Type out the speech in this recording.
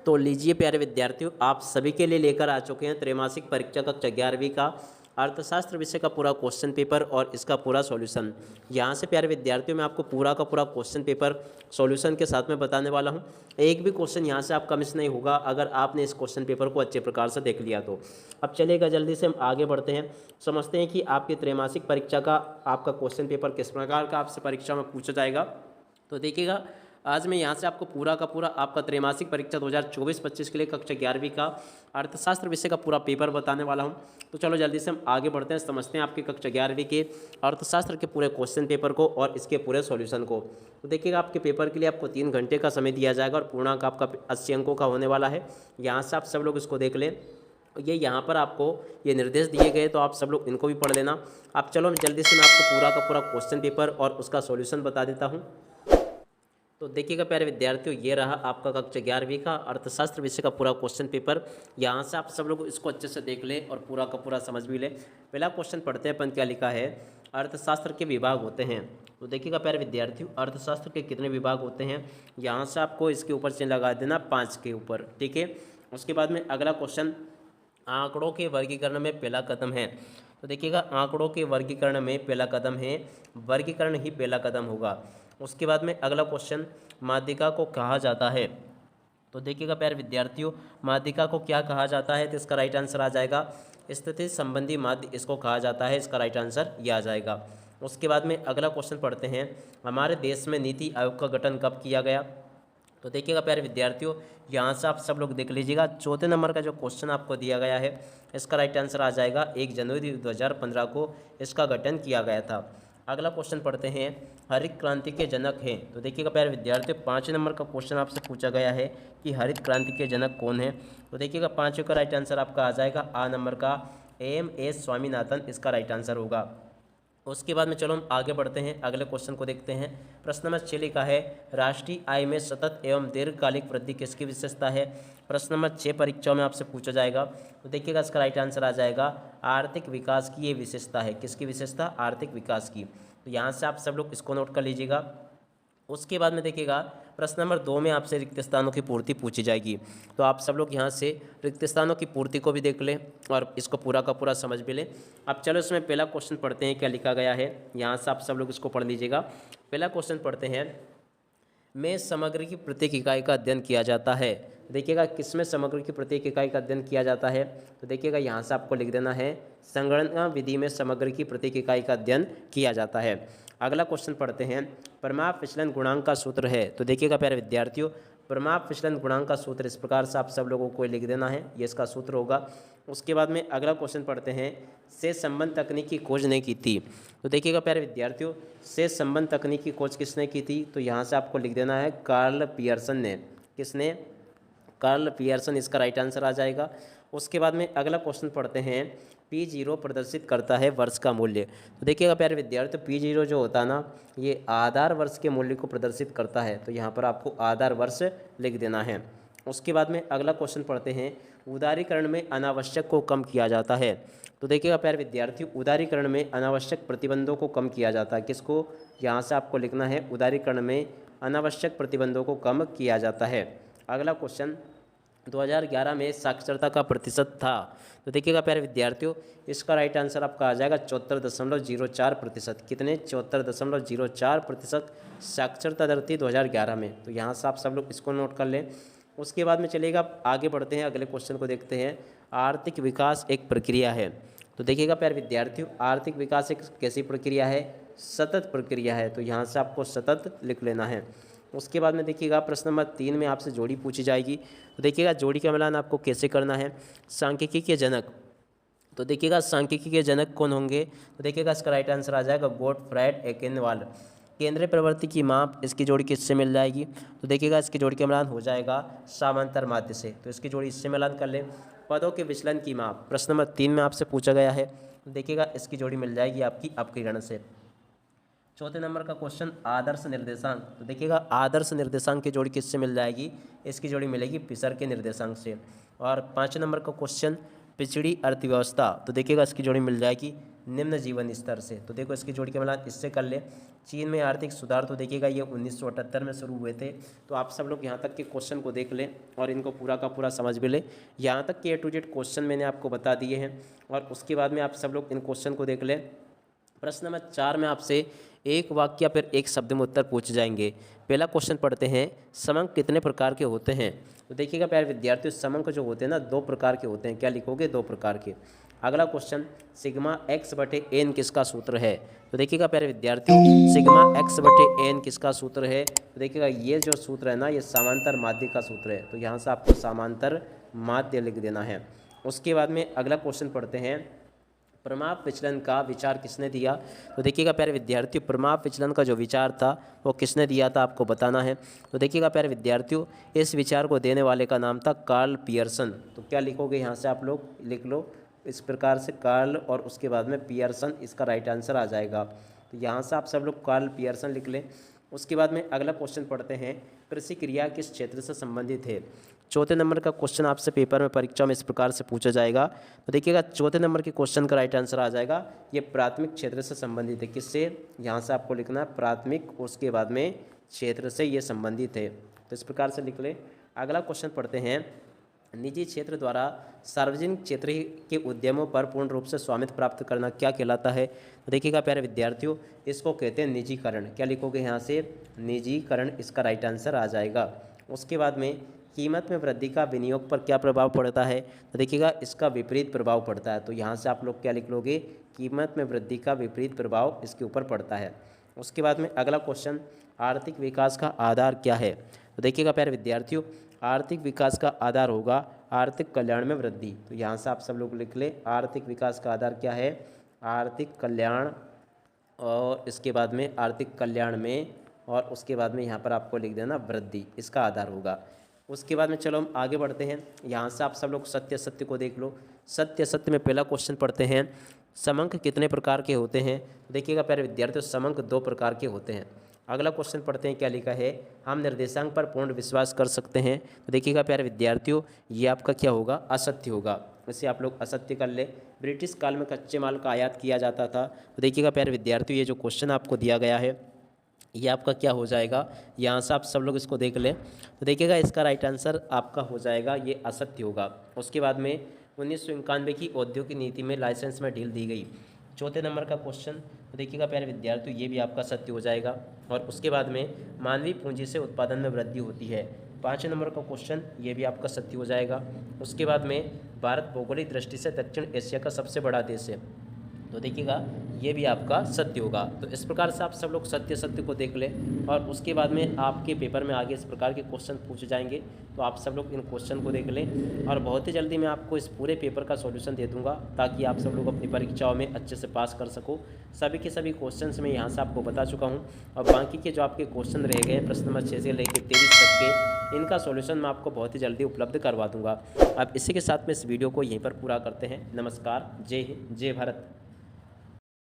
तो लीजिए प्यारे विद्यार्थियों, आप सभी के लिए लेकर आ चुके हैं त्रैमासिक परीक्षा कक्षा 11वीं का अर्थशास्त्र विषय का पूरा क्वेश्चन पेपर और इसका पूरा सॉल्यूशन। यहाँ से प्यारे विद्यार्थियों मैं आपको पूरा का पूरा क्वेश्चन पेपर सॉल्यूशन के साथ में बताने वाला हूँ। एक भी क्वेश्चन यहाँ से आपका मिस नहीं होगा अगर आपने इस क्वेश्चन पेपर को अच्छे प्रकार से देख लिया तो। अब चलिएगा जल्दी से हम आगे बढ़ते हैं, समझते हैं कि आपकी त्रैमासिक परीक्षा का आपका क्वेश्चन पेपर किस प्रकार का आपसे परीक्षा में पूछा जाएगा। तो देखिएगा, आज मैं यहाँ से आपको पूरा का पूरा आपका त्रैमासिक परीक्षा 2024-25 के लिए कक्षा 11वीं का अर्थशास्त्र विषय का पूरा पेपर बताने वाला हूँ। तो चलो जल्दी से हम आगे बढ़ते हैं, समझते हैं आपकी कक्षा 11वीं के अर्थशास्त्र के पूरे क्वेश्चन पेपर को और इसके पूरे सॉल्यूशन को। तो देखिएगा, आपके पेपर के लिए आपको 3 घंटे का समय दिया जाएगा और पूर्णांक आपका 80 अंकों का होने वाला है। यहाँ से आप सब लोग इसको देख लें, ये यहाँ पर आपको ये निर्देश दिए गए, तो आप सब लोग इनको भी पढ़ लेना। अब चलो जल्दी से मैं आपको पूरा का पूरा क्वेश्चन पेपर और उसका सॉल्यूशन बता देता हूँ। तो देखिएगा प्यारे विद्यार्थियों, ये रहा आपका कक्षा 11वीं का अर्थशास्त्र विषय का पूरा क्वेश्चन पेपर। यहाँ से आप सब लोग इसको अच्छे से देख लें और पूरा का पूरा समझ भी लें। पहला क्वेश्चन पढ़ते हैं, अपन क्या लिखा है, अर्थशास्त्र के विभाग होते हैं। तो देखिएगा प्यारे विद्यार्थियों, अर्थशास्त्र के कितने विभाग होते हैं, यहाँ से आपको इसके ऊपर चिन्ह लगा देना 5 के ऊपर, ठीक है। उसके बाद में अगला क्वेश्चन, आंकड़ों के वर्गीकरण में पहला कदम है। तो देखिएगा, आंकड़ों के वर्गीकरण में पहला कदम है, वर्गीकरण ही पहला कदम होगा। उसके बाद में अगला क्वेश्चन, माध्यिका को कहा जाता है। तो देखिएगा प्यारे विद्यार्थियों, माध्यिका को क्या कहा जाता है, तो इसका राइट आंसर आ जाएगा स्थिति संबंधी माध्य इसको कहा जाता है, इसका राइट आंसर ये आ जाएगा। उसके बाद में अगला क्वेश्चन पढ़ते हैं, हमारे देश में नीति आयोग का गठन कब किया गया। तो देखिएगा प्यारे विद्यार्थियों, यहाँ से आप सब लोग देख लीजिएगा, चौथे नंबर का जो क्वेश्चन आपको दिया गया है इसका राइट आंसर आ जाएगा 1 जनवरी 2015 को इसका गठन किया गया था। अगला क्वेश्चन पढ़ते हैं, हरित क्रांति के जनक हैं। तो देखिएगा प्यारे विद्यार्थियों, 5 नंबर का क्वेश्चन आपसे पूछा गया है कि हरित क्रांति के जनक कौन है। तो देखिएगा 5 का राइट आंसर आपका आ जाएगा आ नंबर का AM स्वामीनाथन, इसका राइट आंसर होगा। उसके बाद में चलो हम आगे बढ़ते हैं, अगले क्वेश्चन को देखते हैं। प्रश्न नंबर 6 लिखा है, राष्ट्रीय आय में सतत एवं दीर्घकालिक वृद्धि किसकी विशेषता है। प्रश्न नंबर 6 परीक्षाओं में आपसे पूछा जाएगा। तो देखिएगा इसका राइट आंसर आ जाएगा आर्थिक विकास की ये विशेषता है। किसकी विशेषता, आर्थिक विकास की। तो यहाँ से आप सब लोग इसको नोट कर लीजिएगा। उसके बाद में देखिएगा, प्रश्न नंबर 2 में आपसे रिक्त स्थानों की पूर्ति पूछी जाएगी। तो आप सब लोग यहाँ से रिक्त स्थानों की पूर्ति को भी देख लें और इसको पूरा का पूरा समझ भी लें। अब चलो इसमें पहला क्वेश्चन पढ़ते हैं, क्या लिखा गया है, यहाँ से आप सब लोग इसको पढ़ लीजिएगा। पहला क्वेश्चन पढ़ते हैं, में समग्र की प्रत्येक इकाई का अध्ययन किया जाता है। देखिएगा, किसमें समग्र की प्रत्येक इकाई का अध्ययन किया जाता है। तो देखिएगा यहाँ से आपको लिख देना है, संगणना विधि में समग्र की प्रत्येक इकाई का अध्ययन किया जाता है। अगला क्वेश्चन पढ़ते हैं, परिमाप विचलन गुणांक का सूत्र है। तो देखिएगा प्यारे विद्यार्थियों, परिमाप विचलन गुणांक का सूत्र इस प्रकार से आप सब लोगों को लिख देना है, ये इसका सूत्र होगा। उसके बाद में अगला क्वेश्चन पढ़ते हैं, से संबंध तकनीक की खोज ने की थी। तो देखिएगा प्यारे विद्यार्थियों, से संबंध तकनीक की खोज किसने की थी। तो यहाँ से आपको लिख देना है कार्ल पियर्सन ने। किसने, कार्ल पियर्सन, इसका राइट आंसर आ जाएगा। उसके बाद में अगला क्वेश्चन पढ़ते हैं, P0 प्रदर्शित करता है वर्ष का मूल्य। तो देखिएगा प्यारे विद्यार्थियों, P0 जो होता है ना, ये आधार वर्ष के मूल्य को प्रदर्शित करता है। तो यहाँ पर आपको आधार वर्ष लिख देना है। उसके बाद में अगला क्वेश्चन पढ़ते हैं, उदारीकरण में अनावश्यक को कम किया जाता है। तो देखिएगा प्यारे विद्यार्थियों, उदारीकरण में अनावश्यक प्रतिबंधों को कम किया जाता है। किसको, यहाँ से आपको लिखना है, उदारीकरण में अनावश्यक प्रतिबंधों को कम किया जाता है। अगला क्वेश्चन, 2011 में साक्षरता का प्रतिशत था। तो देखिएगा प्यारे विद्यार्थियों, इसका राइट आंसर आपका आ जाएगा 74.04%। कितने, 74.04% साक्षरता दर थी 2011 में। तो यहाँ से आप सब लोग इसको नोट कर लें। उसके बाद में चलिएगा आगे बढ़ते हैं, अगले क्वेश्चन को देखते हैं, आर्थिक विकास एक प्रक्रिया है। तो देखिएगा प्यारे विद्यार्थियों, आर्थिक विकास एक कैसी प्रक्रिया है, सतत प्रक्रिया है। तो यहाँ से आपको सतत लिख लेना है। उसके बाद में देखिएगा, प्रश्न नंबर 3 में आपसे जोड़ी पूछी जाएगी। तो देखिएगा, जोड़ी का मिलान आपको कैसे करना है, सांख्यिकी के जनक। तो देखिएगा, सांख्यिकी के जनक कौन होंगे। तो देखिएगा, इसका राइट आंसर आ जाएगा गोटफ्राइड एकेनवाल। केंद्रीय प्रवृत्ति की माप, इसकी जोड़ी किससे मिल जाएगी। तो देखिएगा, इसकी जोड़ी का मिलान हो जाएगा समांतर माध्य से। तो इसकी जोड़ी इससे मिलान कर लें। पदों के विचलन की माप, प्रश्न नंबर 3 में आपसे पूछा गया है। तो देखिएगा, इसकी जोड़ी मिल जाएगी आपकी अपकीर्ण से। चौथे नंबर का क्वेश्चन, आदर्श निर्देशांक। तो देखिएगा, आदर्श निर्देशांक की जोड़ी किससे मिल जाएगी, इसकी जोड़ी मिलेगी फिशर के निर्देशांक से। और 5 नंबर का क्वेश्चन, पिछड़ी अर्थव्यवस्था, तो देखिएगा इसकी जोड़ी मिल जाएगी निम्न जीवन स्तर से। तो देखो इसकी जोड़ी के मिलान इससे कर ले। चीन में आर्थिक सुधार, तो देखिएगा ये 1978 में शुरू हुए थे। तो आप सब लोग यहाँ तक के क्वेश्चन को देख लें और इनको पूरा का पूरा समझ भी लें। यहाँ तक के A to Z क्वेश्चन मैंने आपको बता दिए हैं और उसके बाद में आप सब लोग इन क्वेश्चन को देख लें। प्रश्न नंबर 4 में आपसे एक वाक्य या फिर एक शब्द में उत्तर पूछे जाएंगे। पहला क्वेश्चन पढ़ते हैं, समंक कितने प्रकार के होते हैं। तो देखिएगा प्यारे विद्यार्थियों, समंक जो होते हैं ना 2 प्रकार के होते हैं। क्या लिखोगे? 2 प्रकार के। अगला क्वेश्चन, सिग्मा एक्स बटे एन किसका सूत्र है। तो देखिएगा प्यारे विद्यार्थियों, सिग्मा एक्स बटे एन किसका सूत्र है। तो देखिएगा ये जो सूत्र है ना, ये समांतर माध्य का सूत्र है। तो यहाँ से आपको समांतर माध्य लिख देना है। उसके बाद में अगला क्वेश्चन पढ़ते हैं, प्रमाप विचलन का विचार किसने दिया। तो देखिएगा प्यारे विद्यार्थियों, प्रमाप विचलन का जो विचार था वो किसने दिया था, आपको बताना है। तो देखिएगा प्यारे विद्यार्थियों, इस विचार को देने वाले का नाम था कार्ल पियर्सन। तो क्या लिखोगे? यहाँ से आप लोग लिख लो इस प्रकार से, कार्ल और उसके बाद में पियर्सन, इसका राइट आंसर आ जाएगा। तो यहाँ से आप सब लोग कार्ल पियर्सन लिख लें। उसके बाद में अगला क्वेश्चन पढ़ते हैं, कृषि क्रिया किस क्षेत्र से संबंधित है। चौथे नंबर का क्वेश्चन आपसे पेपर में परीक्षा में इस प्रकार से पूछा जाएगा। तो देखिएगा चौथे नंबर के क्वेश्चन का राइट आंसर आ जाएगा, ये प्राथमिक क्षेत्र से संबंधित है। किससे? यहाँ से आपको लिखना है प्राथमिक, उसके बाद में क्षेत्र से ये संबंधित है। तो इस प्रकार से लिख ले। अगला क्वेश्चन पढ़ते हैं, निजी क्षेत्र द्वारा सार्वजनिक क्षेत्र के उद्यमों पर पूर्ण रूप से स्वामित्व प्राप्त करना क्या कहलाता है। तो देखिएगा प्यारे विद्यार्थियों, इसको कहते हैं निजीकरण। क्या लिखोगे? यहाँ से निजीकरण, इसका राइट आंसर आ जाएगा। उसके बाद में कीमत में वृद्धि का विनियोग पर क्या प्रभाव पड़ता है। तो देखिएगा इसका विपरीत प्रभाव पड़ता है। तो यहाँ से आप लोग क्या लिख लोगे? कीमत में वृद्धि का विपरीत प्रभाव इसके ऊपर पड़ता है। उसके बाद में अगला क्वेश्चन, आर्थिक विकास का आधार क्या है। तो देखिएगा प्यारे विद्यार्थियों, आर्थिक विकास का आधार होगा आर्थिक कल्याण में वृद्धि। तो यहाँ से आप सब लोग लिख ले, आर्थिक विकास का आधार क्या है? आर्थिक कल्याण, और इसके बाद में आर्थिक कल्याण में, और उसके बाद में यहाँ पर आपको लिख देना वृद्धि, इसका आधार होगा। उसके बाद में चलो हम आगे बढ़ते हैं। यहाँ से आप सब लोग सत्य असत्य को देख लो। सत्य असत्य में पहला क्वेश्चन पढ़ते हैं, समंक कितने प्रकार के होते हैं। देखिएगा प्यारे विद्यार्थियों, समंक 2 प्रकार के होते हैं। अगला क्वेश्चन पढ़ते हैं, क्या लिखा है, हम निर्देशांक पर पूर्ण विश्वास कर सकते हैं। तो देखिएगा प्यारे विद्यार्थियों, ये आपका क्या होगा? असत्य होगा। इसे आप लोग असत्य कर ले। ब्रिटिश काल में कच्चे माल का आयात किया जाता था। तो देखिएगा प्यारे विद्यार्थियों, ये जो क्वेश्चन आपको दिया गया है ये आपका क्या हो जाएगा, यहाँ से आप सब लोग इसको देख लें। तो देखिएगा इसका राइट आंसर आपका हो जाएगा, ये असत्य होगा। उसके बाद में 1991 की औद्योगिक नीति में लाइसेंस में ढील दी गई। चौथे नंबर का क्वेश्चन, तो देखिएगा प्यारे विद्यार्थियों, ये भी आपका सत्य हो जाएगा। और उसके बाद में मानवीय पूंजी से उत्पादन में वृद्धि होती है। 5वें नंबर का क्वेश्चन, ये भी आपका सत्य हो जाएगा। उसके बाद में भारत भौगोलिक दृष्टि से दक्षिण एशिया का सबसे बड़ा देश है। तो देखिएगा ये भी आपका सत्य होगा। तो इस प्रकार से आप सब लोग सत्य सत्य को देख लें और उसके बाद में आपके पेपर में आगे इस प्रकार के क्वेश्चन पूछे जाएंगे। तो आप सब लोग इन क्वेश्चन को देख लें और बहुत ही जल्दी मैं आपको इस पूरे पेपर का सॉल्यूशन दे दूंगा ताकि आप सब लोग अपनी परीक्षाओं में अच्छे से पास कर सको। सभी के सभी क्वेश्चंस मैं यहाँ से आपको बता चुका हूँ और बाकी के जो आपके क्वेश्चन रह गए प्रश्न नंबर 6 से लेकर 23 तक के, इनका सॉल्यूशन मैं आपको बहुत ही जल्दी उपलब्ध करवा दूंगा। अब इसी के साथ में इस वीडियो को यहीं पर पूरा करते हैं। नमस्कार, जय हिंद, जय भारत।